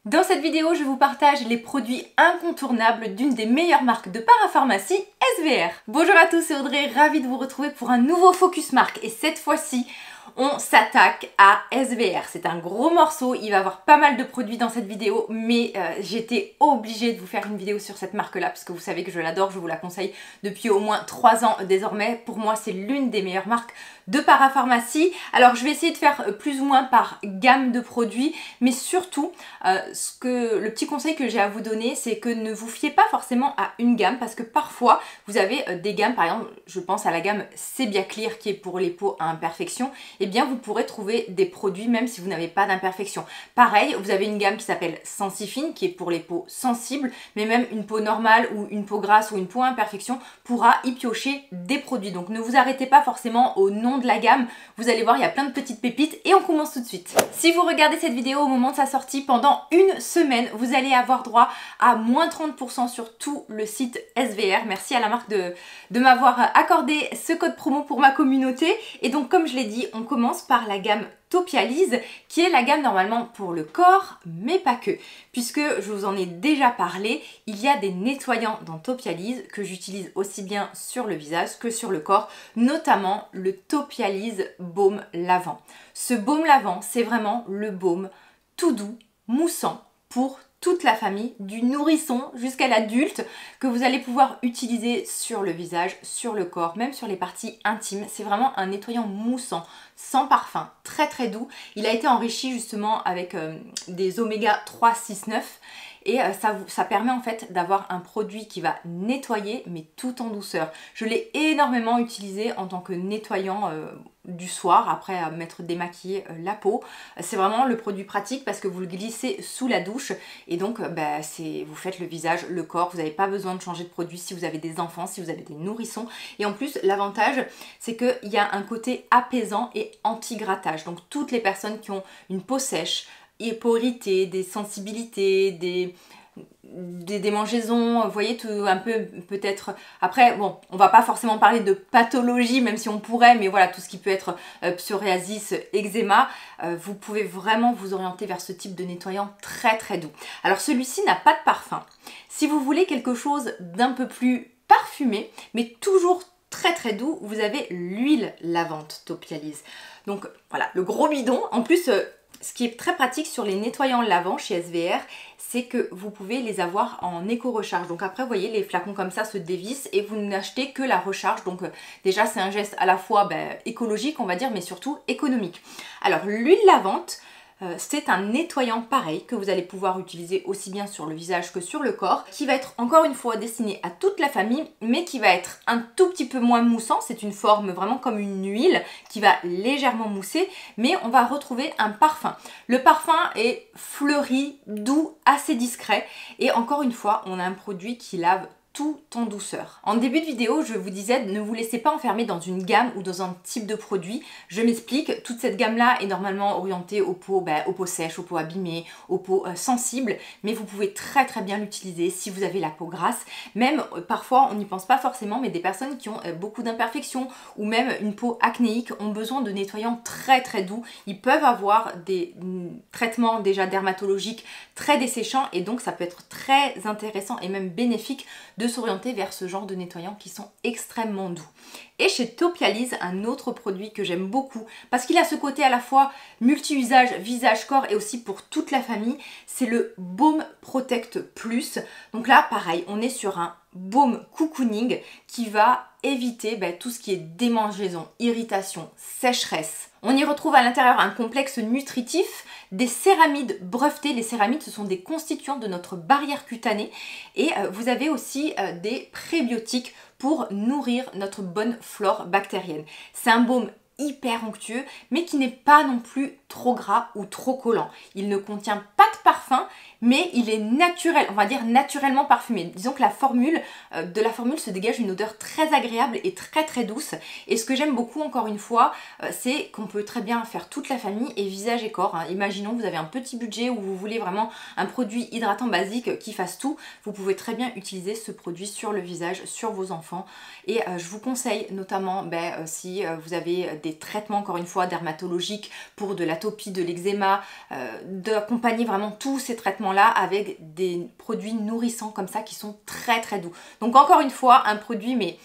Dans cette vidéo, je vous partage les produits incontournables d'une des meilleures marques de parapharmacie, SVR. Bonjour à tous, c'est Audrey, ravie de vous retrouver pour un nouveau Focus Marque. Et cette fois-ci, on s'attaque à SVR. C'est un gros morceau, il va y avoir pas mal de produits dans cette vidéo, mais j'étais obligée de vous faire une vidéo sur cette marque-là, parce que vous savez que je l'adore, je vous la conseille depuis au moins 3 ans désormais. Pour moi, c'est l'une des meilleures marques de parapharmacie. Alors, je vais essayer de faire plus ou moins par gamme de produits, mais surtout, le petit conseil que j'ai à vous donner, c'est que ne vous fiez pas forcément à une gamme, parce que parfois, vous avez des gammes, par exemple, je pense à la gamme Sebia Clear, qui est pour les peaux à imperfection. Eh bien vous pourrez trouver des produits même si vous n'avez pas d'imperfection. Pareil, vous avez une gamme qui s'appelle Sensifine qui est pour les peaux sensibles, mais même une peau normale ou une peau grasse ou une peau à imperfection pourra y piocher des produits. Donc ne vous arrêtez pas forcément au nom de la gamme, vous allez voir il y a plein de petites pépites et on commence tout de suite. Si vous regardez cette vidéo au moment de sa sortie, pendant une semaine, vous allez avoir droit à moins 30% sur tout le site SVR. Merci à la marque de m'avoir accordé ce code promo pour ma communauté. Et donc comme je l'ai dit, on commence par la gamme Topialise, qui est la gamme normalement pour le corps, mais pas que. Puisque je vous en ai déjà parlé, il y a des nettoyants dans Topialise que j'utilise aussi bien sur le visage que sur le corps, notamment le Topialise Baume Lavant. Ce baume lavant, c'est vraiment le baume tout doux, moussant, pour toute la famille, du nourrisson jusqu'à l'adulte, que vous allez pouvoir utiliser sur le visage, sur le corps, même sur les parties intimes. C'est vraiment un nettoyant moussant, sans parfum, très très doux. Il a été enrichi justement avec des oméga 3, 6, 9 et ça permet en fait d'avoir un produit qui va nettoyer mais tout en douceur. Je l'ai énormément utilisé en tant que nettoyant du soir après m'être démaquillé la peau. C'est vraiment le produit pratique parce que vous le glissez sous la douche et donc vous faites le visage, le corps, vous n'avez pas besoin de changer de produit si vous avez des enfants, si vous avez des nourrissons. Et en plus l'avantage c'est qu'il y a un côté apaisant et anti-grattage. Donc toutes les personnes qui ont une peau sèche, peau irritée, des sensibilités, des démangeaisons, vous voyez, tout un peu peut-être. Après, bon, on va pas forcément parler de pathologie, même si on pourrait, mais voilà, tout ce qui peut être psoriasis, eczéma, vous pouvez vraiment vous orienter vers ce type de nettoyant très très doux. Alors celui-ci n'a pas de parfum. Si vous voulez quelque chose d'un peu plus parfumé, mais toujours très très doux, vous avez l'huile lavante Topialise. Donc voilà, le gros bidon. En plus, ce qui est très pratique sur les nettoyants lavants chez SVR, c'est que vous pouvez les avoir en éco-recharge. Donc après, vous voyez, les flacons comme ça se dévissent et vous n'achetez que la recharge. Donc déjà, c'est un geste à la fois écologique, on va dire, mais surtout économique. Alors, l'huile lavante, c'est un nettoyant pareil que vous allez pouvoir utiliser aussi bien sur le visage que sur le corps, qui va être encore une fois destiné à toute la famille, mais qui va être un tout petit peu moins moussant. C'est une forme vraiment comme une huile qui va légèrement mousser, mais on va retrouver un parfum. Le parfum est fleuri, doux, assez discret, et encore une fois, on a un produit qui lave tout en douceur. En début de vidéo, je vous disais, ne vous laissez pas enfermer dans une gamme ou dans un type de produit. Je m'explique, toute cette gamme-là est normalement orientée aux peaux sèches, aux peaux abîmées, aux peaux sensibles, mais vous pouvez très très bien l'utiliser si vous avez la peau grasse. Même parfois, on n'y pense pas forcément, mais des personnes qui ont beaucoup d'imperfections ou même une peau acnéique ont besoin de nettoyants très très doux. Ils peuvent avoir des traitements déjà dermatologiques très desséchants et donc ça peut être très intéressant et même bénéfique de s'orienter vers ce genre de nettoyants qui sont extrêmement doux. Et chez Topialise, un autre produit que j'aime beaucoup, parce qu'il a ce côté à la fois multi-usage, visage, corps et aussi pour toute la famille, c'est le Baume Protect Plus. Donc là, pareil, on est sur un baume cocooning qui va éviter tout ce qui est démangeaison, irritation, sécheresse. On y retrouve à l'intérieur un complexe nutritif, des céramides brevetées. Les céramides, ce sont des constituants de notre barrière cutanée. Et vous avez aussi des prébiotiques pour nourrir notre bonne flore bactérienne. C'est un baume hyper onctueux, mais qui n'est pas non plus trop gras ou trop collant. Il ne contient pas de parfum, mais il est naturel, on va dire naturellement parfumé. Disons que de la formule se dégage une odeur très agréable et très très douce. Et ce que j'aime beaucoup, encore une fois, c'est qu'on peut très bien faire toute la famille et visage et corps. Imaginons que vous avez un petit budget où vous voulez vraiment un produit hydratant basique qui fasse tout. Vous pouvez très bien utiliser ce produit sur le visage, sur vos enfants. Et je vous conseille notamment si vous avez des traitements, encore une fois, dermatologiques pour de la l'atopie, de l'eczéma, d'accompagner vraiment tous ces traitements-là avec des produits nourrissants comme ça qui sont très très doux. Donc encore une fois, un produit mais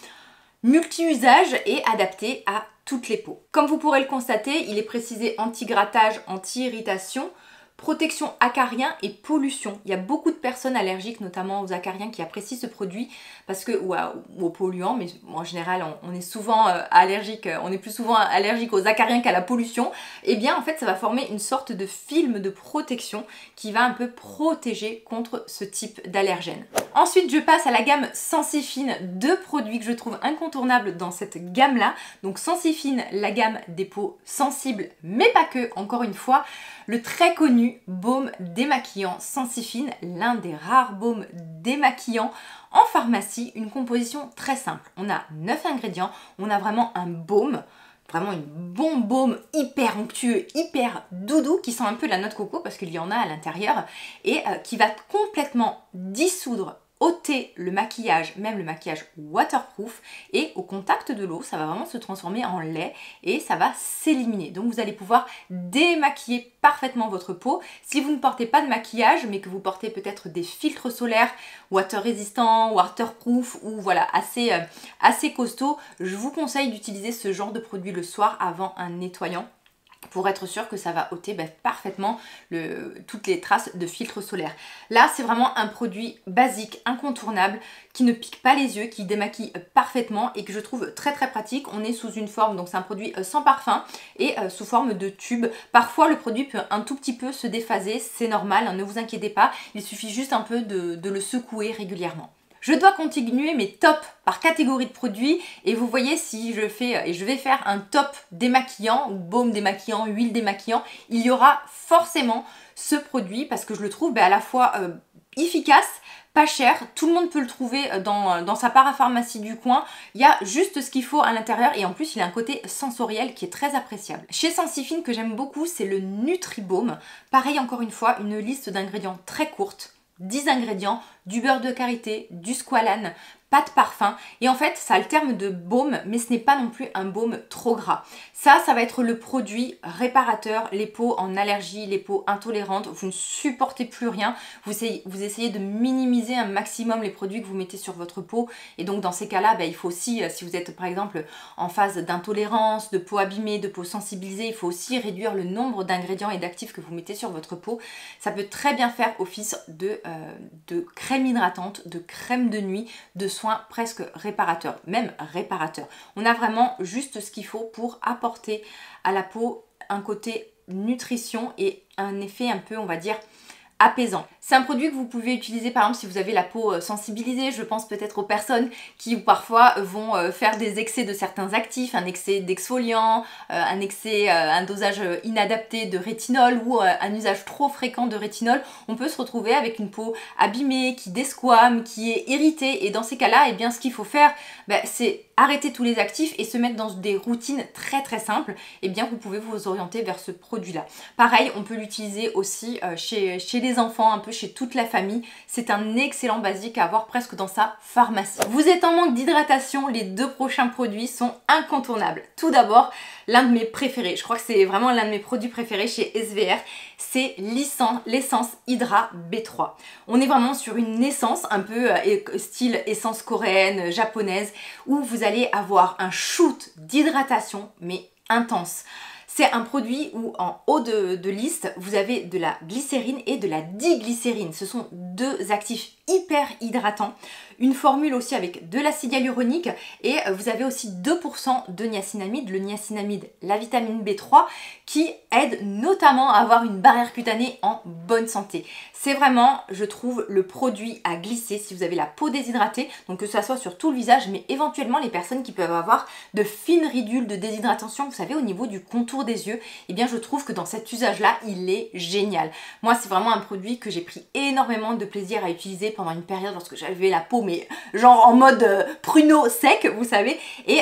multi-usage et adapté à toutes les peaux. Comme vous pourrez le constater, il est précisé anti-grattage, anti-irritation, protection acarien et pollution. Il y a beaucoup de personnes allergiques, notamment aux acariens, qui apprécient ce produit parce que, ou aux polluants, mais en général on est souvent allergique, on est plus souvent allergique aux acariens qu'à la pollution. Et bien en fait ça va former une sorte de film de protection qui va un peu protéger contre ce type d'allergène. Ensuite je passe à la gamme Sensifine, deux produits que je trouve incontournables dans cette gamme là. Donc Sensifine, la gamme des peaux sensibles mais pas que, encore une fois, le très connu baume démaquillant Sensifine, l'un des rares baumes démaquillants en pharmacie, une composition très simple. On a 9 ingrédients, on a vraiment un baume, vraiment un bon baume hyper onctueux, hyper doudou, qui sent un peu la noix de coco parce qu'il y en a à l'intérieur, et qui va complètement dissoudre, ôter le maquillage, même le maquillage waterproof, et au contact de l'eau, ça va vraiment se transformer en lait et ça va s'éliminer. Donc vous allez pouvoir démaquiller parfaitement votre peau. Si vous ne portez pas de maquillage, mais que vous portez peut-être des filtres solaires water résistants, waterproof ou voilà assez costauds, je vous conseille d'utiliser ce genre de produit le soir avant un nettoyant, pour être sûr que ça va ôter parfaitement toutes les traces de filtre solaire. Là, c'est vraiment un produit basique, incontournable, qui ne pique pas les yeux, qui démaquille parfaitement et que je trouve très très pratique. On est sous une forme, donc c'est un produit sans parfum et sous forme de tube. Parfois, le produit peut un tout petit peu se déphaser, c'est normal, hein, ne vous inquiétez pas. Il suffit juste un peu de le secouer régulièrement. Je dois continuer mes tops par catégorie de produits et vous voyez si je vais faire un top démaquillant ou baume démaquillant, huile démaquillant, il y aura forcément ce produit parce que je le trouve à la fois efficace, pas cher, tout le monde peut le trouver dans sa parapharmacie du coin, il y a juste ce qu'il faut à l'intérieur et en plus il a un côté sensoriel qui est très appréciable. Chez Sensifine que j'aime beaucoup c'est le Nutribaume, pareil encore une fois une liste d'ingrédients très courte, 10 ingrédients, du beurre de karité, du squalane, pas de parfum et en fait ça a le terme de baume mais ce n'est pas non plus un baume trop gras. Ça va être le produit réparateur, les peaux en allergie, les peaux intolérantes, vous ne supportez plus rien, vous essayez de minimiser un maximum les produits que vous mettez sur votre peau et donc dans ces cas-là, il faut aussi, si vous êtes par exemple en phase d'intolérance, de peau abîmée, de peau sensibilisée, il faut aussi réduire le nombre d'ingrédients et d'actifs que vous mettez sur votre peau. Ça peut très bien faire office de crème hydratante, de crème de nuit, de soins presque réparateurs, même réparateurs. On a vraiment juste ce qu'il faut pour apporter à la peau un côté nutrition et un effet un peu, on va dire, apaisant. C'est un produit que vous pouvez utiliser par exemple si vous avez la peau sensibilisée, je pense peut-être aux personnes qui parfois vont faire des excès de certains actifs, un excès d'exfoliant, un dosage inadapté de rétinol ou un usage trop fréquent de rétinol, on peut se retrouver avec une peau abîmée, qui desquame, qui est irritée et dans ces cas-là, eh bien ce qu'il faut faire, c'est arrêter tous les actifs et se mettre dans des routines très très simples, eh bien vous pouvez vous orienter vers ce produit-là. Pareil, on peut l'utiliser aussi chez les enfants, un peu chez toute la famille. C'est un excellent basique à avoir presque dans sa pharmacie. Vous êtes en manque d'hydratation, les deux prochains produits sont incontournables. Tout d'abord, l'un de mes préférés, je crois que c'est vraiment l'un de mes produits préférés chez SVR, c'est l'essence Hydra B3. On est vraiment sur une essence un peu style essence coréenne, japonaise, où vous allez avoir un shoot d'hydratation, mais intense. C'est un produit où en haut de liste, vous avez de la glycérine et de la diglycérine. Ce sont deux actifs hyper hydratants. Une formule aussi avec de l'acide hyaluronique et vous avez aussi 2% de niacinamide. Le niacinamide, la vitamine B3 qui aide notamment à avoir une barrière cutanée en bonne santé. C'est vraiment, je trouve, le produit à glisser si vous avez la peau déshydratée, donc que ça soit sur tout le visage, mais éventuellement les personnes qui peuvent avoir de fines ridules de déshydratation, vous savez, au niveau du contour des yeux, eh bien je trouve que dans cet usage-là, il est génial. Moi, c'est vraiment un produit que j'ai pris énormément de plaisir à utiliser pendant une période lorsque j'avais la peau, mais genre en mode pruneau sec, vous savez, et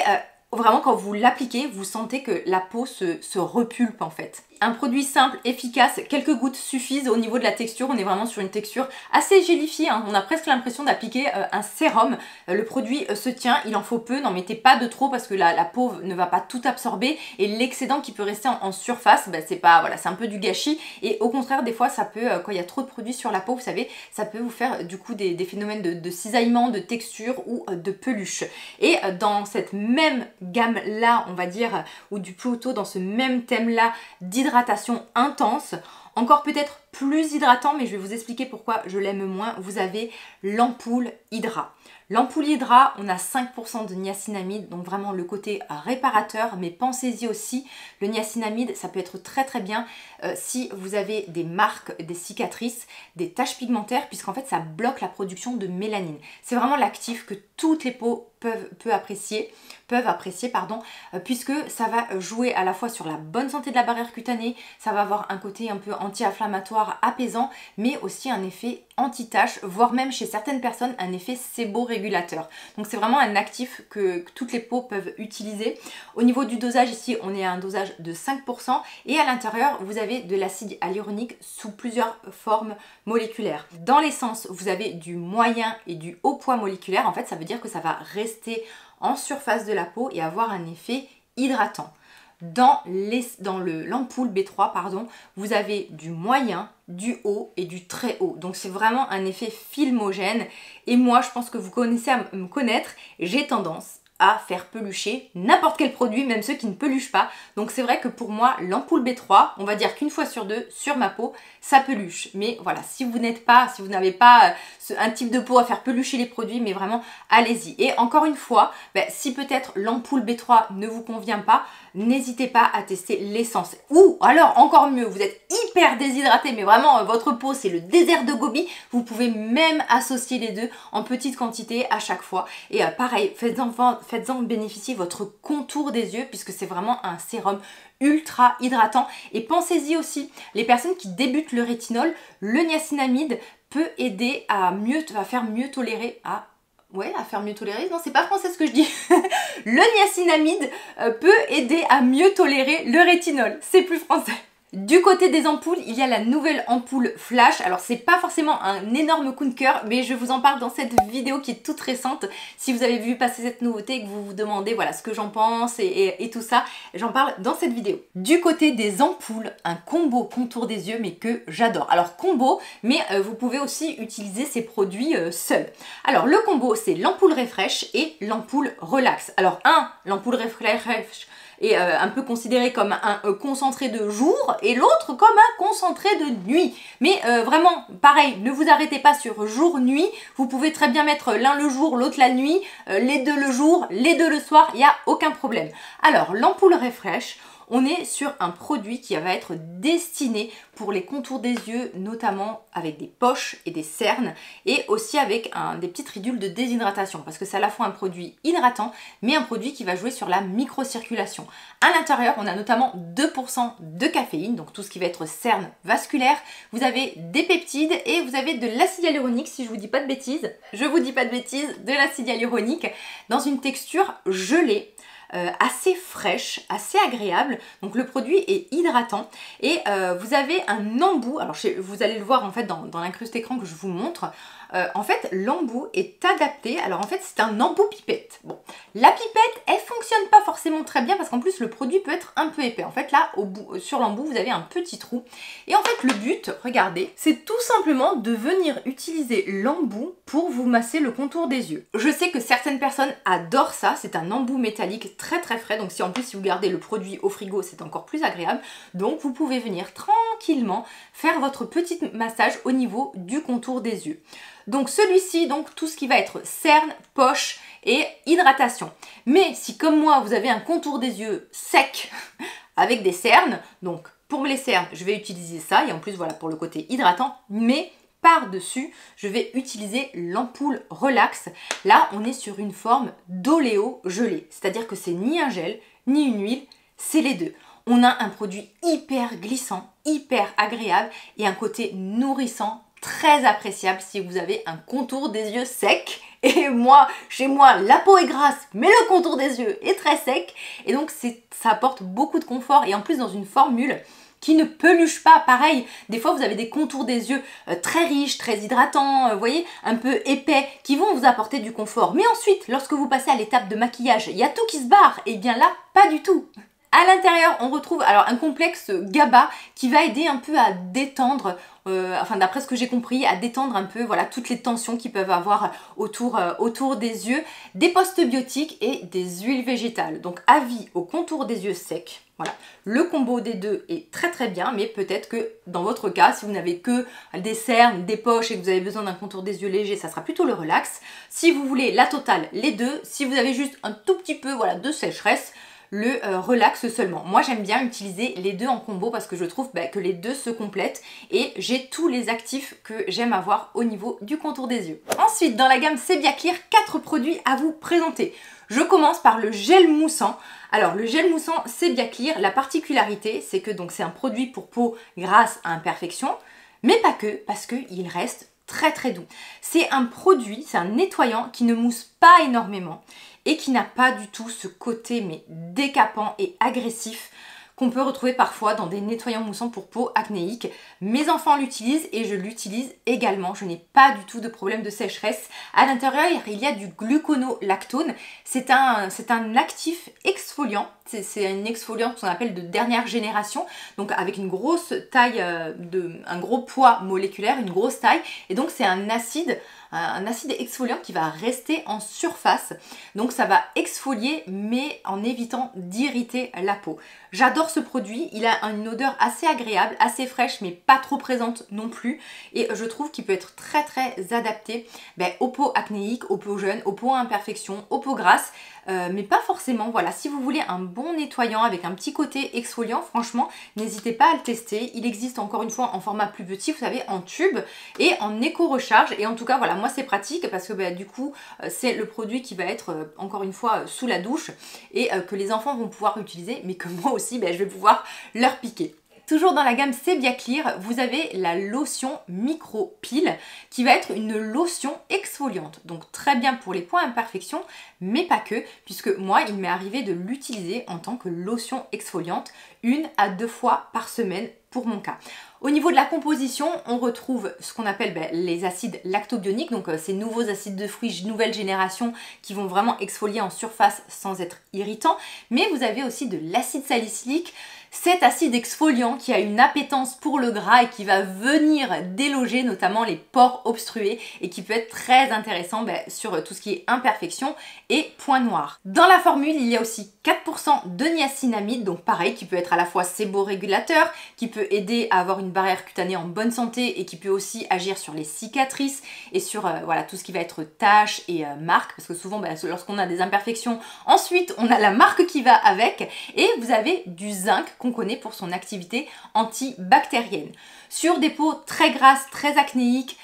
vraiment quand vous l'appliquez, vous sentez que la peau se repulpe en fait. un produit simple, efficace, quelques gouttes suffisent au niveau de la texture. On est vraiment sur une texture assez gélifiée, hein. On a presque l'impression d'appliquer un sérum. Le produit se tient, il en faut peu, n'en mettez pas de trop parce que la peau ne va pas tout absorber et l'excédent qui peut rester en surface, ben, c'est pas, voilà, c'est un peu du gâchis et au contraire des fois ça peut, quand il y a trop de produits sur la peau, vous savez, ça peut vous faire du coup des phénomènes de cisaillement, de texture ou de peluche. Et dans cette même gamme là, on va dire, ou du plutôt dans ce même thème là d'hydratation intense, encore peut-être plus hydratant, mais je vais vous expliquer pourquoi je l'aime moins, vous avez l'ampoule Hydra. L'ampoule Hydra, on a 5% de niacinamide, donc vraiment le côté réparateur, mais pensez-y aussi, le niacinamide, ça peut être très très bien si vous avez des marques, des cicatrices, des taches pigmentaires, puisqu'en fait ça bloque la production de mélanine. C'est vraiment l'actif que toutes les peaux peuvent apprécier, puisque ça va jouer à la fois sur la bonne santé de la barrière cutanée, ça va avoir un côté un peu anti-inflammatoire, apaisant, mais aussi un effet anti-tache, voire même chez certaines personnes un effet séborégulateur. Donc c'est vraiment un actif que toutes les peaux peuvent utiliser. Au niveau du dosage ici, on est à un dosage de 5% et à l'intérieur vous avez de l'acide hyaluronique sous plusieurs formes moléculaires. Dans l'essence, vous avez du moyen et du haut poids moléculaire. En fait, ça veut dire que ça va rester en surface de la peau et avoir un effet hydratant. Dans l'ampoule B3, pardon, vous avez du moyen, du haut et du très haut. Donc c'est vraiment un effet filmogène. Et moi, je pense que vous commencez à me connaître, j'ai tendance à faire pelucher n'importe quel produit, même ceux qui ne peluchent pas. Donc c'est vrai que pour moi, l'ampoule B3, on va dire qu'une fois sur deux, sur ma peau, ça peluche. Mais voilà, si vous n'avez pas un type de peau à faire pelucher les produits, mais vraiment, allez-y. Et encore une fois, si peut-être l'ampoule B3 ne vous convient pas, n'hésitez pas à tester l'essence. Ou alors, encore mieux, vous êtes hyper déshydraté, mais vraiment, votre peau, c'est le désert de Gobi. Vous pouvez même associer les deux en petite quantité à chaque fois. Et pareil, faites-en bénéficier votre contour des yeux, puisque c'est vraiment un sérum ultra hydratant. Et pensez-y aussi, les personnes qui débutent le rétinol, le niacinamide peut aider à faire mieux tolérer non, c'est pas français ce que je dis. Le niacinamide peut aider à mieux tolérer le rétinol, c'est plus français. Du côté des ampoules, il y a la nouvelle ampoule Flash. Alors c'est pas forcément un énorme coup de cœur, mais je vous en parle dans cette vidéo qui est toute récente. Si vous avez vu passer cette nouveauté et que vous vous demandez voilà ce que j'en pense et tout ça, j'en parle dans cette vidéo. Du côté des ampoules, un combo contour des yeux mais que j'adore. Alors combo, mais vous pouvez aussi utiliser ces produits seuls. Alors le combo, c'est l'ampoule Refresh et l'ampoule Relax. Alors l'ampoule Refresh est un peu considéré comme un concentré de jour et l'autre comme un concentré de nuit. Mais vraiment, pareil, ne vous arrêtez pas sur jour-nuit. Vous pouvez très bien mettre l'un le jour, l'autre la nuit, les deux le jour, les deux le soir, il n'y a aucun problème. Alors, l'ampoule Refresh, on est sur un produit qui va être destiné pour les contours des yeux, notamment avec des poches et des cernes, et aussi avec des petites ridules de déshydratation, parce que c'est à la fois un produit hydratant, mais un produit qui va jouer sur la microcirculation. À l'intérieur, on a notamment 2% de caféine, donc tout ce qui va être cernes vasculaires. Vous avez des peptides et vous avez de l'acide hyaluronique, si je vous dis pas de bêtises. Je vous dis pas de bêtises, de l'acide hyaluronique, dans une texture gelée. Assez fraîche, assez agréable. Donc le produit est hydratant et vous avez un embout. Alors vous allez le voir en fait dans l'incruste écran que je vous montre. En fait, l'embout est adapté. Alors en fait, c'est un embout pipette. Bon, la pipette, elle fonctionne pas forcément très bien parce qu'en plus le produit peut être un peu épais. En fait, là, sur l'embout, vous avez un petit trou. Et en fait, le but, regardez, c'est tout simplement de venir utiliser l'embout pour vous masser le contour des yeux. Je sais que certaines personnes adorent ça. C'est un embout métallique très très frais. Donc si vous gardez le produit au frigo, c'est encore plus agréable. Donc vous pouvez venir tranquillement faire votre petit massage au niveau du contour des yeux. Donc celui-ci, donc tout ce qui va être cerne, poche et hydratation. Mais si comme moi, vous avez un contour des yeux sec avec des cernes, donc pour les cernes, je vais utiliser ça. Et en plus, voilà, pour le côté hydratant, mais par-dessus, je vais utiliser l'ampoule Relax. Là, on est sur une forme d'oléo gelé. C'est-à-dire que c'est ni un gel, ni une huile, c'est les deux. On a un produit hyper glissant, hyper agréable et un côté nourrissant, très appréciable si vous avez un contour des yeux sec. Et moi, chez moi, la peau est grasse, mais le contour des yeux est très sec. Et donc, ça apporte beaucoup de confort. Et en plus, dans une formule qui ne peluche pas. Pareil, des fois vous avez des contours des yeux très riches, très hydratants, vous voyez, un peu épais, qui vont vous apporter du confort. Mais ensuite, lorsque vous passez à l'étape de maquillage, il y a tout qui se barre. Et bien là, pas du tout. À l'intérieur, on retrouve alors un complexe GABA qui va aider un peu à détendre, enfin d'après ce que j'ai compris, à détendre un peu voilà, toutes les tensions qu'ils peuvent avoir autour des yeux, des postbiotiques et des huiles végétales. Donc avis au contour des yeux secs. Voilà, le combo des deux est très très bien, mais peut-être que dans votre cas, si vous n'avez que des cernes, des poches et que vous avez besoin d'un contour des yeux léger, ça sera plutôt le relax. Si vous voulez la totale, les deux. Si vous avez juste un tout petit peu voilà, de sécheresse, le relax seulement. Moi j'aime bien utiliser les deux en combo parce que je trouve que les deux se complètent et j'ai tous les actifs que j'aime avoir au niveau du contour des yeux. Ensuite dans la gamme Sebia Clear, 4 produits à vous présenter. Je commence par le gel moussant. Alors le gel moussant Sebia Clear, la particularité c'est que donc c'est un produit pour peau grasse à imperfection, mais pas que, parce qu'il reste très très doux. C'est un produit, c'est un nettoyant qui ne mousse pas énormément et qui n'a pas du tout ce côté mais décapant et agressif qu'on peut retrouver parfois dans des nettoyants moussants pour peau acnéique. Mes enfants l'utilisent et je l'utilise également. Je n'ai pas du tout de problème de sécheresse. À l'intérieur, il y a du gluconolactone. C'est un actif exfoliant. C'est une exfoliante qu'on appelle de dernière génération, donc avec une grosse taille, un gros poids moléculaire, une grosse taille. Et donc c'est un acide exfoliant qui va rester en surface. Donc ça va exfolier mais en évitant d'irriter la peau. J'adore ce produit, il a une odeur assez agréable, assez fraîche mais pas trop présente non plus. Et je trouve qu'il peut être très très adapté aux peaux acnéiques, aux peaux jeunes, aux peaux à imperfection, aux peaux grasses. Mais pas forcément, voilà, si vous voulez un bon nettoyant avec un petit côté exfoliant, franchement, n'hésitez pas à le tester. Il existe encore une fois en format plus petit, vous savez, en tube et en éco-recharge. Et en tout cas, voilà, moi c'est pratique parce que du coup, c'est le produit qui va être, encore une fois, sous la douche et que les enfants vont pouvoir utiliser, mais que moi aussi, je vais pouvoir leur piquer. Toujours dans la gamme Sebia Clear, vous avez la lotion micro pile qui va être une lotion exfoliante. Donc très bien pour les points imperfections, mais pas que, puisque moi, il m'est arrivé de l'utiliser en tant que lotion exfoliante 1 à 2 fois par semaine pour mon cas. Au niveau de la composition, on retrouve ce qu'on appelle les acides lactobioniques, donc ces nouveaux acides de fruits nouvelle génération qui vont vraiment exfolier en surface sans être irritants. Mais vous avez aussi de l'acide salicylique, cet acide exfoliant qui a une appétence pour le gras et qui va venir déloger notamment les pores obstrués et qui peut être très intéressant sur tout ce qui est imperfection et points noirs. Dans la formule, il y a aussi 4% de niacinamide, donc pareil, qui peut être à la fois séborégulateur, qui peut aider à avoir une barrière cutanée en bonne santé et qui peut aussi agir sur les cicatrices et sur voilà, tout ce qui va être taches et marques, parce que souvent lorsqu'on a des imperfections, ensuite on a la marque qui va avec, et vous avez du zinc qu'on connaît pour son activité antibactérienne. Sur des peaux très grasses, très acnéiques,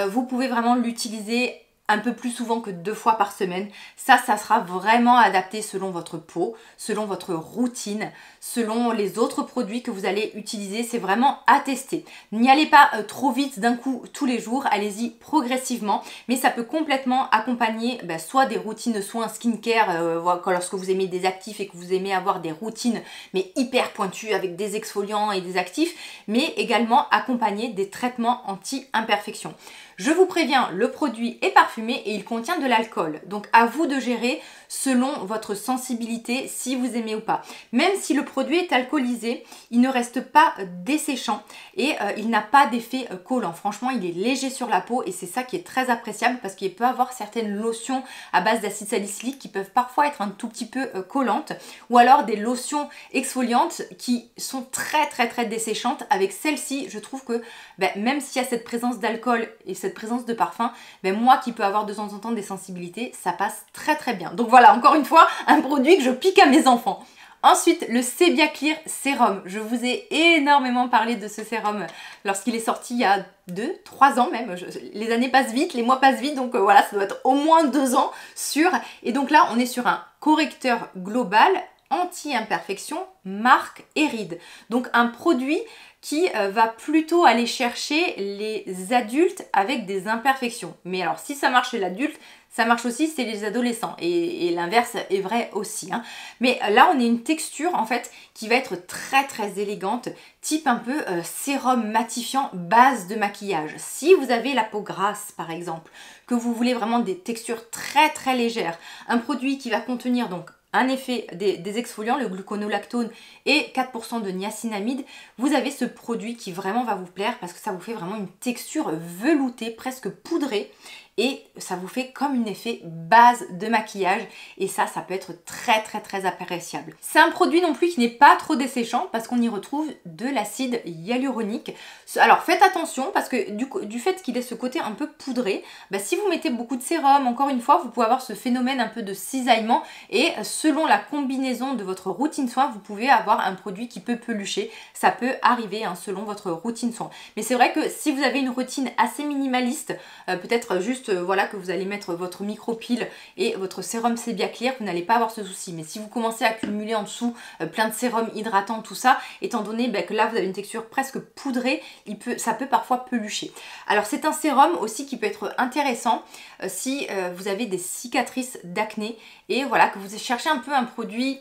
vous pouvez vraiment l'utiliser un peu plus souvent que 2 fois par semaine. Ça sera vraiment adapté selon votre peau, selon votre routine, selon les autres produits que vous allez utiliser. C'est vraiment à tester. N'y allez pas trop vite d'un coup tous les jours, allez-y progressivement, mais ça peut complètement accompagner soit des routines soins skincare lorsque vous aimez des actifs et que vous aimez avoir des routines mais hyper pointues avec des exfoliants et des actifs, mais également accompagner des traitements anti-imperfection. Je vous préviens, le produit est parfumé et il contient de l'alcool. Donc à vous de gérer selon votre sensibilité si vous aimez ou pas. Même si le produit est alcoolisé, il ne reste pas desséchant et il n'a pas d'effet collant. Franchement, il est léger sur la peau et c'est ça qui est très appréciable parce qu'il peut avoir certaines lotions à base d'acide salicylique qui peuvent parfois être un tout petit peu collantes ou alors des lotions exfoliantes qui sont très très très desséchantes. Avec celle-ci, je trouve que même s'il y a cette présence d'alcool et cette présence de parfum, moi qui peux avoir de temps en temps des sensibilités, ça passe très très bien. Donc voilà, encore une fois, un produit que je pique à mes enfants. Ensuite, le Sebia Clear Sérum. Je vous ai énormément parlé de ce sérum lorsqu'il est sorti il y a 2-3 ans même. Les années passent vite, les mois passent vite, donc voilà, ça doit être au moins 2 ans sûr. Et donc là, on est sur un correcteur global anti-imperfection, marque et rides. Donc un produit qui va plutôt aller chercher les adultes avec des imperfections. Mais alors si ça marche chez l'adulte, ça marche aussi chez les adolescents et l'inverse est vrai aussi. Hein. Mais là on a une texture en fait qui va être très élégante, type un peu sérum matifiant base de maquillage. Si vous avez la peau grasse par exemple, que vous voulez vraiment des textures très légères, un produit qui va contenir donc un effet des exfoliants, le gluconolactone et 4% de niacinamide, vous avez ce produit qui vraiment va vous plaire parce que ça vous fait vraiment une texture veloutée, presque poudrée et ça vous fait comme un effet base de maquillage et ça peut être très appréciable. C'est un produit non plus qui n'est pas trop desséchant parce qu'on y retrouve de l'acide hyaluronique. Alors faites attention parce que du fait qu'il ait ce côté un peu poudré, si vous mettez beaucoup de sérum, encore une fois, vous pouvez avoir ce phénomène un peu de cisaillement et selon la combinaison de votre routine soin, vous pouvez avoir un produit qui peut pelucher. Ça peut arriver hein, selon votre routine soin. Mais c'est vrai que si vous avez une routine assez minimaliste, peut-être juste voilà que vous allez mettre votre micropile et votre sérum Sebia Clear, vous n'allez pas avoir ce souci. Mais si vous commencez à accumuler en dessous plein de sérums hydratants, tout ça, étant donné que là vous avez une texture presque poudrée, ça peut parfois pelucher. Alors c'est un sérum aussi qui peut être intéressant si vous avez des cicatrices d'acné et voilà que vous cherchez un peu un produit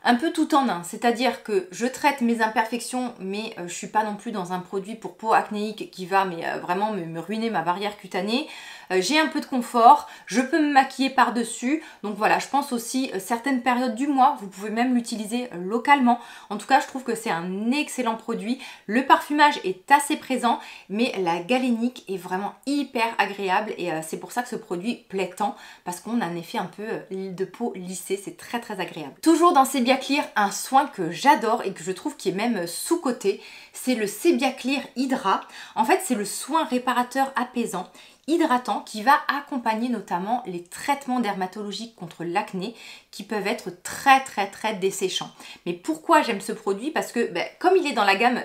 un peu tout en un, c'est-à-dire que je traite mes imperfections mais je suis pas non plus dans un produit pour peau acnéique qui va vraiment me ruiner ma barrière cutanée. J'ai un peu de confort, je peux me maquiller par-dessus, donc voilà, je pense aussi certaines périodes du mois, vous pouvez même l'utiliser localement. En tout cas, je trouve que c'est un excellent produit. Le parfumage est assez présent, mais la galénique est vraiment hyper agréable et c'est pour ça que ce produit plaît tant, parce qu'on a un effet un peu de peau lissée, c'est très agréable. Toujours dans Sebia Clear, un soin que j'adore et que je trouve qui est même sous-coté, c'est le Sebia Clear Hydra. En fait, c'est le soin réparateur apaisant hydratant qui va accompagner notamment les traitements dermatologiques contre l'acné qui peuvent être très desséchants. Mais pourquoi j'aime ce produit? Parce que comme il est dans la gamme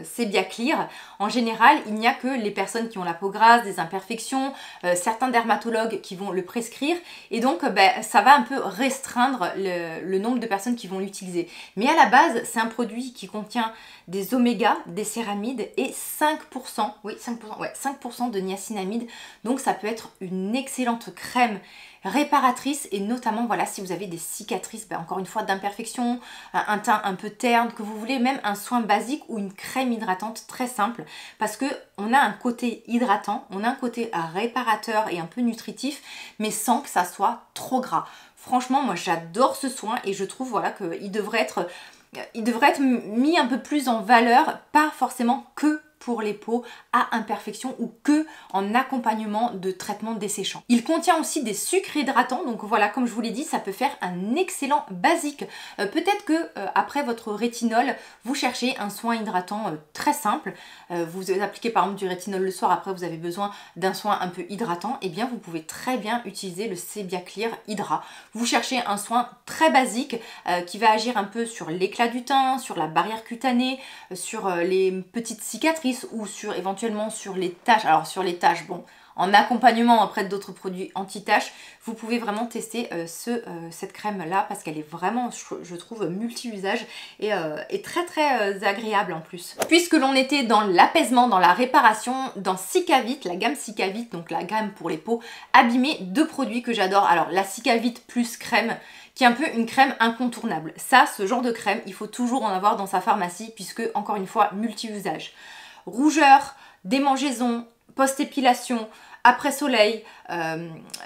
Sebia Clear, en général, il n'y a que les personnes qui ont la peau grasse, des imperfections, certains dermatologues qui vont le prescrire et donc ça va un peu restreindre le nombre de personnes qui vont l'utiliser. Mais à la base, c'est un produit qui contient des oméga, des céramides et 5%, oui 5%, ouais, 5% de niacinamide. Donc ça peut être une excellente crème réparatrice et notamment voilà si vous avez des cicatrices, encore une fois d'imperfections, un teint un peu terne, que vous voulez même un soin basique ou une crème hydratante très simple parce que on a un côté hydratant, on a un côté réparateur et un peu nutritif mais sans que ça soit trop gras. Franchement moi j'adore ce soin et je trouve voilà qu'il devrait être mis un peu plus en valeur, pas forcément que pour les peaux à imperfection ou que en accompagnement de traitements desséchants. Il contient aussi des sucres hydratants, donc voilà, comme je vous l'ai dit, ça peut faire un excellent basique. Peut-être que après votre rétinol, vous cherchez un soin hydratant très simple. Vous appliquez par exemple du rétinol le soir, après vous avez besoin d'un soin un peu hydratant, et bien vous pouvez très bien utiliser le Sebia Clear Hydra. Vous cherchez un soin très basique qui va agir un peu sur l'éclat du teint, sur la barrière cutanée, sur les petites cicatrices ou éventuellement sur les taches. Alors sur les taches, bon, en accompagnement après d'autres produits anti-taches, vous pouvez vraiment tester cette crème là parce qu'elle est vraiment, je trouve, multi-usage et très agréable en plus. Puisque l'on était dans l'apaisement, dans la réparation, dans Cicavit, la gamme Cicavit, donc la gamme pour les peaux abîmées, deux produits que j'adore. Alors la Cicavit plus crème, qui est un peu une crème incontournable. Ça, ce genre de crème, il faut toujours en avoir dans sa pharmacie puisque, encore une fois, multi-usage. Rougeur, démangeaison, post-épilation, après soleil,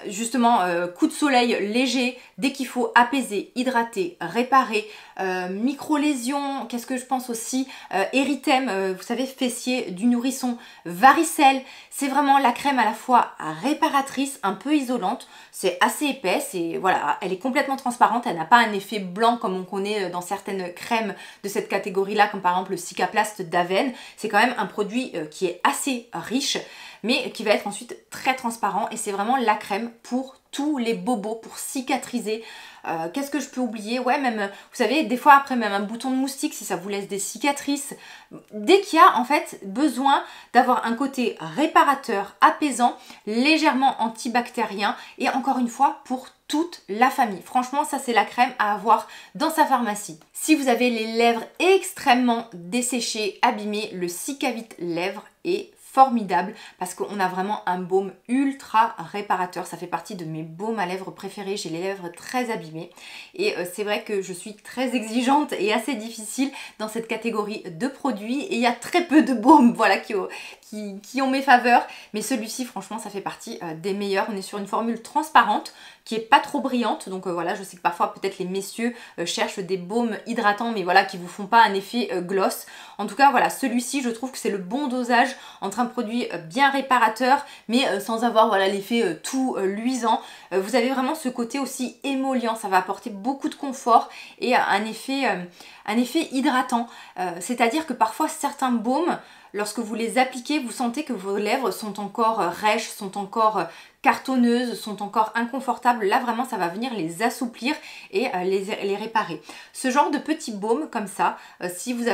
justement coup de soleil léger, dès qu'il faut apaiser, hydrater, réparer, micro-lésions, qu'est-ce que je pense aussi, érythème, vous savez, fessier du nourrisson, varicelle, c'est vraiment la crème à la fois réparatrice, un peu isolante, c'est assez épaisse et voilà, elle est complètement transparente, elle n'a pas un effet blanc comme on connaît dans certaines crèmes de cette catégorie-là, comme par exemple le Cicaplast d'Aven, c'est quand même un produit qui est assez riche, mais qui va être ensuite très transparent et c'est vraiment la crème pour tous les bobos, pour cicatriser. Qu'est-ce que je peux oublier? Ouais, même, vous savez, des fois après même un bouton de moustique, si ça vous laisse des cicatrices, dès qu'il y a en fait besoin d'avoir un côté réparateur, apaisant, légèrement antibactérien et encore une fois pour toute la famille. Franchement, ça c'est la crème à avoir dans sa pharmacie. Si vous avez les lèvres extrêmement desséchées, abîmées, le Cicavit Lèvres est formidable parce qu'on a vraiment un baume ultra réparateur. Ça fait partie de mes baumes à lèvres préférés. J'ai les lèvres très abîmées et c'est vrai que je suis très exigeante et assez difficile dans cette catégorie de produits et il y a très peu de baumes voilà, qui ont mes faveurs, mais celui-ci franchement ça fait partie des meilleurs. On est sur une formule transparente qui est pas trop brillante, donc voilà, je sais que parfois peut-être les messieurs cherchent des baumes hydratants mais voilà, qui vous font pas un effet gloss. En tout cas voilà, celui-ci je trouve que c'est le bon dosage entre un produit bien réparateur mais sans avoir voilà l'effet tout luisant. Vous avez vraiment ce côté aussi émollient, ça va apporter beaucoup de confort et un effet hydratant, c'est-à-dire que parfois certains baumes, lorsque vous les appliquez, vous sentez que vos lèvres sont encore rêches, sont encore cartonneuses, sont encore inconfortables. Là vraiment ça va venir les assouplir et les réparer. Ce genre de petit baume comme ça, si vous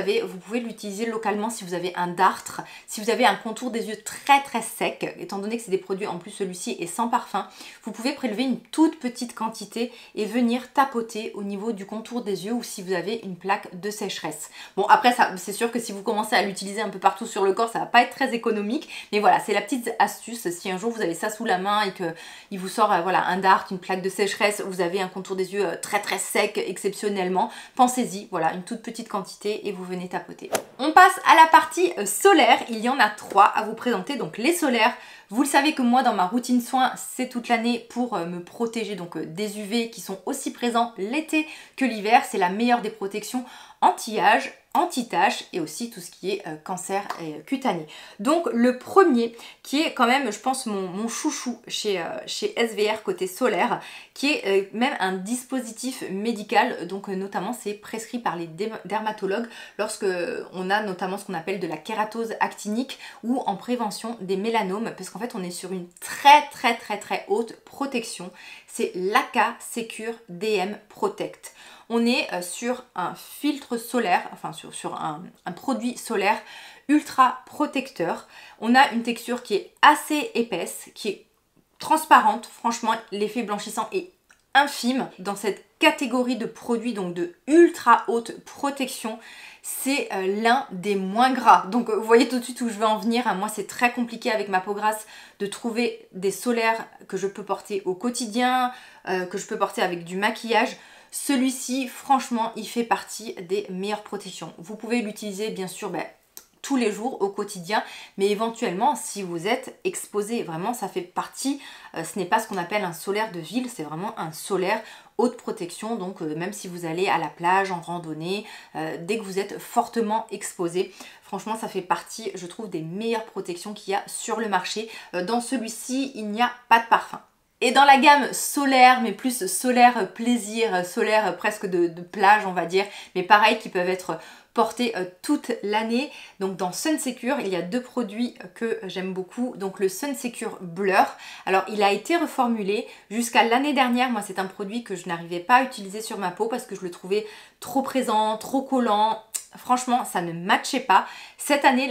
pouvez l'utiliser localement si vous avez un dartre, si vous avez un contour des yeux très très sec, étant donné que c'est des produits en plus celui-ci est sans parfum, vous pouvez prélever une toute petite quantité et venir tapoter au niveau du contour des yeux ou si vous avez une plaque de sécheresse. Bon après c'est sûr que si vous commencez à l'utiliser un peu partout sur le corps, ça va pas être très économique, mais voilà, c'est la petite astuce. Si un jour vous avez ça sous la main et qu'il vous sort voilà, un dart, une plaque de sécheresse, vous avez un contour des yeux très très sec exceptionnellement, pensez-y, voilà, une toute petite quantité et vous venez tapoter. On passe à la partie solaire. Il y en a 3 à vous présenter, donc les solaires. Vous le savez que moi dans ma routine soins, c'est toute l'année pour me protéger donc des UV qui sont aussi présents l'été que l'hiver. C'est la meilleure des protections anti-âge, anti-taches et aussi tout ce qui est cancer cutané. Donc le premier qui est quand même je pense mon chouchou chez SVR côté solaire, qui est même un dispositif médical, donc notamment c'est prescrit par les dermatologues lorsque on a notamment ce qu'on appelle de la kératose actinique ou en prévention des mélanomes, parce qu'en fait on est sur une très haute protection. C'est l'ACA Secure DM Protect. On est sur un filtre solaire, enfin sur un produit solaire ultra protecteur. On a une texture qui est assez épaisse, qui est transparente. Franchement, l'effet blanchissant est infime. Dans cette catégorie de produits donc de ultra haute protection, c'est l'un des moins gras. Donc vous voyez tout de suite où je veux en venir. Moi c'est très compliqué avec ma peau grasse de trouver des solaires que je peux porter au quotidien, que je peux porter avec du maquillage. Celui-ci, franchement, il fait partie des meilleures protections. Vous pouvez l'utiliser, bien sûr, tous les jours, au quotidien, mais éventuellement, si vous êtes exposé, vraiment, ça fait partie, ce n'est pas ce qu'on appelle un solaire de ville, c'est vraiment un solaire haute protection, donc même si vous allez à la plage, en randonnée, dès que vous êtes fortement exposé, franchement, ça fait partie, je trouve, des meilleures protections qu'il y a sur le marché. Dans celui-ci, il n'y a pas de parfum. Et dans la gamme solaire, mais plus solaire plaisir, solaire presque de plage on va dire, mais pareil qui peuvent être portés toute l'année. Donc dans Sun Secure, il y a 2 produits que j'aime beaucoup. Donc le Sun Secure Blur, alors il a été reformulé jusqu'à l'année dernière. Moi c'est un produit que je n'arrivais pas à utiliser sur ma peau parce que je le trouvais trop présent, trop collant. Franchement, ça ne matchait pas. Cette année,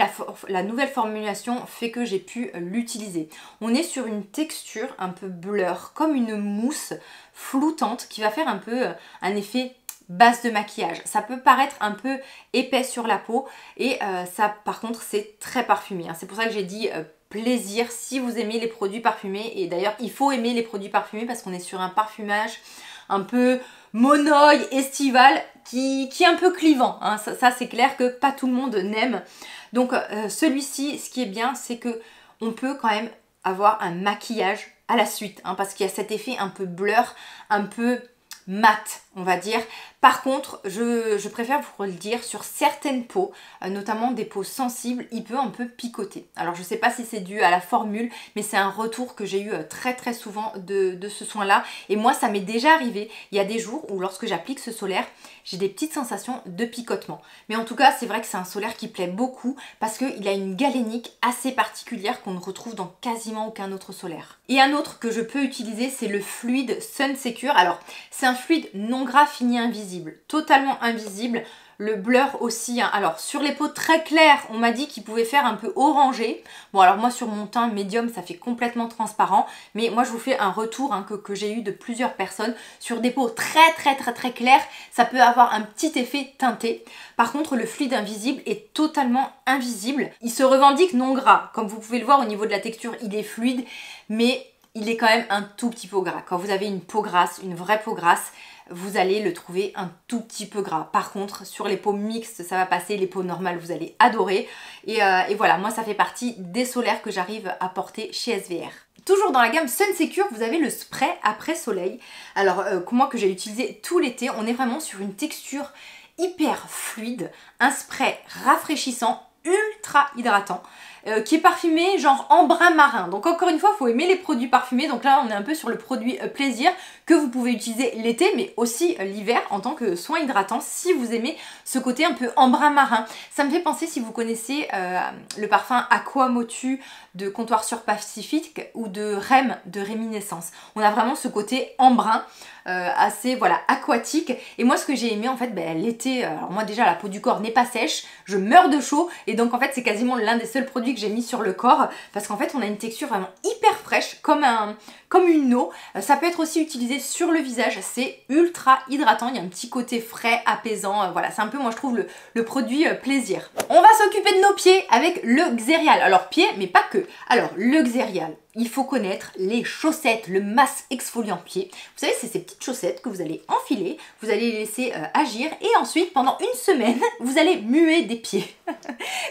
la nouvelle formulation fait que j'ai pu l'utiliser. On est sur une texture un peu blur, comme une mousse floutante qui va faire un peu un effet base de maquillage. Ça peut paraître un peu épais sur la peau et ça, par contre, c'est très parfumé. C'est pour ça que j'ai dit plaisir si vous aimez les produits parfumés. Et d'ailleurs, il faut aimer les produits parfumés parce qu'on est sur un parfumage un peu monoï, estival, qui est un peu clivant. Ça c'est clair que pas tout le monde n'aime. Donc celui-ci, ce qui est bien, c'est que on peut quand même avoir un maquillage à la suite, parce qu'il y a cet effet un peu blur, un peu mat, on va dire. Par contre, je préfère vous le dire, sur certaines peaux, notamment des peaux sensibles, il peut un peu picoter. Alors je ne sais pas si c'est dû à la formule, mais c'est un retour que j'ai eu très souvent de ce soin-là. Et moi, ça m'est déjà arrivé. Il y a des jours où lorsque j'applique ce solaire, j'ai des petites sensations de picotement. Mais en tout cas, c'est vrai que c'est un solaire qui plaît beaucoup parce qu'il a une galénique assez particulière qu'on ne retrouve dans quasiment aucun autre solaire. Et un autre que je peux utiliser, c'est le fluide Sun Secure. Alors, c'est un fluide non gras fini invisible, totalement invisible. Le blur aussi, hein. Alors sur les peaux très claires, on m'a dit qu'il pouvait faire un peu orangé. Bon alors moi sur mon teint médium, ça fait complètement transparent. Mais moi je vous fais un retour hein, que j'ai eu de plusieurs personnes. Sur des peaux très claires, ça peut avoir un petit effet teinté. Par contre le fluide invisible est totalement invisible. Il se revendique non gras. Comme vous pouvez le voir au niveau de la texture, il est fluide. Mais il est quand même un tout petit peu gras. Quand vous avez une peau grasse, une vraie peau grasse, vous allez le trouver un tout petit peu gras. Par contre, sur les peaux mixtes, ça va passer. Les peaux normales, vous allez adorer. Et voilà, moi, ça fait partie des solaires que j'arrive à porter chez SVR. Toujours dans la gamme Sun Secure, vous avez le spray après soleil. Alors, moi, que j'ai utilisé tout l'été, on est vraiment sur une texture hyper fluide. Un spray rafraîchissant, ultra hydratant. Qui est parfumé genre en brun marin. Donc encore une fois, il faut aimer les produits parfumés. Donc là, on est un peu sur le produit plaisir que vous pouvez utiliser l'été, mais aussi l'hiver en tant que soin hydratant si vous aimez ce côté un peu en brun marin. Ça me fait penser, si vous connaissez le parfum Aqua Motu de Comptoir sur Pacifique ou de Rem de Réminiscence. On a vraiment ce côté en brun. Assez voilà aquatique, et moi ce que j'ai aimé en fait l'été, alors moi déjà la peau du corps n'est pas sèche, je meurs de chaud, et donc en fait c'est quasiment l'un des seuls produits que j'ai mis sur le corps parce qu'en fait on a une texture vraiment hyper fraîche comme une eau. Ça peut être aussi utilisé sur le visage, c'est ultra hydratant, il y a un petit côté frais, apaisant, voilà, c'est un peu moi je trouve le produit plaisir. On va s'occuper de nos pieds avec le Xerial, alors pieds mais pas que. Alors le Xerial, il faut connaître les chaussettes, le masque exfoliant pied. Vous savez, c'est ces petites chaussettes que vous allez enfiler, vous allez les laisser agir, et ensuite, pendant une semaine, vous allez muer des pieds.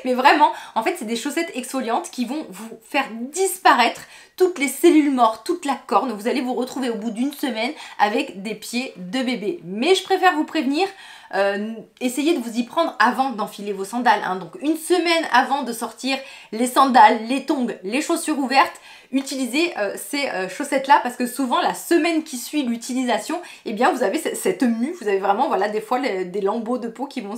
Mais vraiment, en fait, c'est des chaussettes exfoliantes qui vont vous faire disparaître toutes les cellules mortes, toute la corne. Vous allez vous retrouver au bout d'une semaine avec des pieds de bébé. Mais je préfère vous prévenir, essayez de vous y prendre avant d'enfiler vos sandales, hein. Donc une semaine avant de sortir les sandales, les tongs, les chaussures ouvertes, utilisez ces chaussettes là, parce que souvent la semaine qui suit l'utilisation, eh bien vous avez cette mue, vous avez vraiment voilà des fois des lambeaux de peau qui vont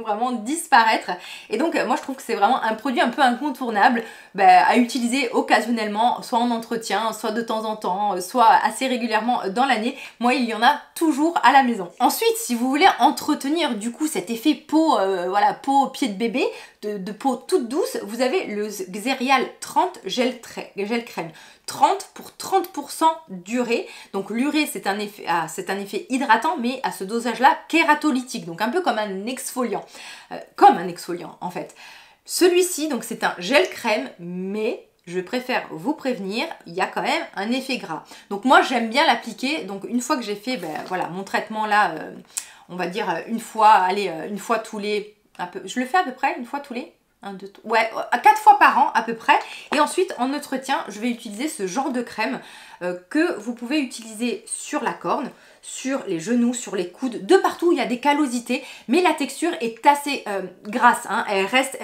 vraiment disparaître. Et donc moi je trouve que c'est vraiment un produit un peu incontournable à utiliser occasionnellement, soit en entretien, soit de temps en temps, soit assez régulièrement dans l'année. Moi il y en a toujours à la maison. Ensuite, si vous voulez entretenir du coup cet effet peau, voilà, peau pied de bébé, de peau toute douce, vous avez le Xerial 30 gel crème. 30 pour 30% d'urée. Donc l'urée c'est un effet hydratant, mais à ce dosage là kératolytique, donc un peu comme un exfoliant. En fait. Celui-ci donc c'est un gel crème, mais je préfère vous prévenir, il y a quand même un effet gras. Donc moi j'aime bien l'appliquer, donc une fois que j'ai fait voilà, mon traitement là, on va dire une fois tous les... je le fais à peu près une fois tous les... 1, 2, 3, ouais, 4 fois par an à peu près. Et ensuite en entretien, je vais utiliser ce genre de crème que vous pouvez utiliser sur la corne, sur les genoux, sur les coudes, de partout où il y a des callosités, mais la texture est assez grasse, hein.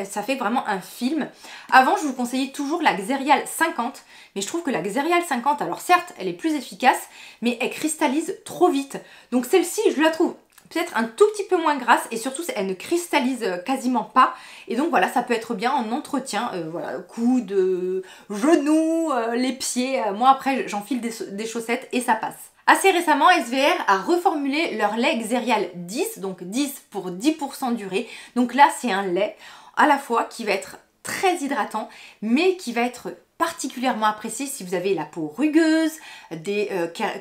Ça fait vraiment un film. Avant je vous conseillais toujours la Xerial 50, mais je trouve que la Xerial 50, alors certes elle est plus efficace, mais elle cristallise trop vite. Donc celle-ci je la trouve peut-être un tout petit peu moins grasse, et surtout elle ne cristallise quasiment pas, et donc voilà, ça peut être bien en entretien, voilà, coudes, genoux, les pieds. Moi après j'enfile des chaussettes et ça passe. Assez récemment, SVR a reformulé leur lait Xerial 10, donc 10 pour 10% d'urée. Donc là c'est un lait à la fois qui va être très hydratant, mais qui va être particulièrement apprécié si vous avez la peau rugueuse, des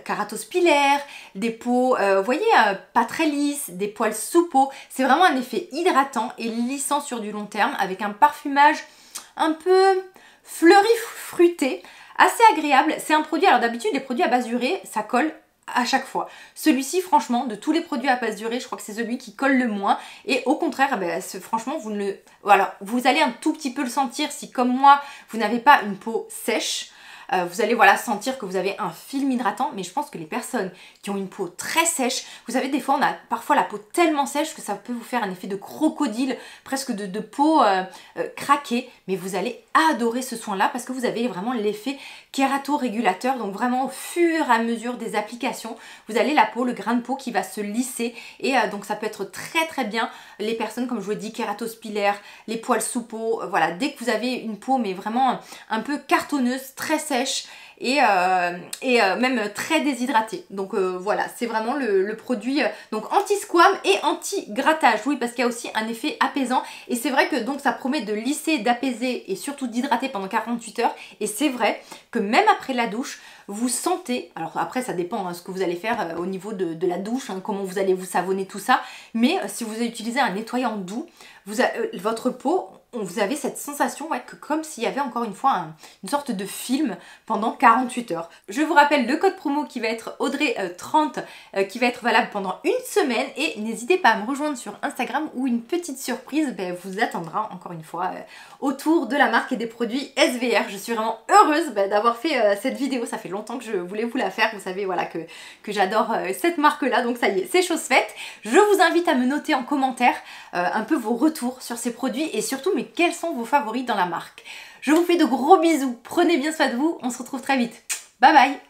kératospilaires, des peaux, vous voyez, pas très lisses, des poils sous peau. C'est vraiment un effet hydratant et lissant sur du long terme, avec un parfumage un peu fleuri fruité, assez agréable. C'est un produit, alors d'habitude les produits à base d'urée, ça colle à chaque fois. Celui-ci, franchement, de tous les produits à base d'urée, je crois que c'est celui qui colle le moins. Et au contraire, franchement, vous allez un tout petit peu le sentir si, comme moi, vous n'avez pas une peau sèche. Vous allez voilà sentir que vous avez un film hydratant, mais je pense que les personnes qui ont une peau très sèche, vous savez, des fois on a parfois la peau tellement sèche que ça peut vous faire un effet de crocodile, presque de peau craquée, mais vous allez adorer ce soin là parce que vous avez vraiment l'effet kératorégulateur. Donc vraiment au fur et à mesure des applications, vous avez la peau, le grain de peau qui va se lisser, et donc ça peut être très bien les personnes, comme je vous l'ai dit, kératospilaires, les poils sous peau, voilà, dès que vous avez une peau mais vraiment un peu cartonneuse, très sèche, même très déshydraté. Donc voilà, c'est vraiment le produit donc anti-squam et anti-grattage. Oui, parce qu'il y a aussi un effet apaisant et c'est vrai que donc ça promet de lisser, d'apaiser et surtout d'hydrater pendant 48 heures. Et c'est vrai que même après la douche, vous sentez, alors après ça dépend ce que vous allez faire au niveau de la douche, comment vous allez vous savonner tout ça, mais si vous utilisez un nettoyant doux, votre peau, vous avez cette sensation que comme s'il y avait encore une fois une sorte de film pendant 48 heures. Je vous rappelle le code promo qui va être Audrey30 qui va être valable pendant une semaine et n'hésitez pas à me rejoindre sur Instagram où une petite surprise vous attendra encore une fois autour de la marque et des produits SVR. Je suis vraiment heureuse d'avoir fait cette vidéo, ça fait longtemps que je voulais vous la faire, vous savez voilà que j'adore cette marque là, donc ça y est, c'est chose faite. Je vous invite à me noter en commentaire un peu vos retours sur ces produits et surtout mais quels sont vos favoris dans la marque. Je vous fais de gros bisous, prenez bien soin de vous, on se retrouve très vite. Bye bye.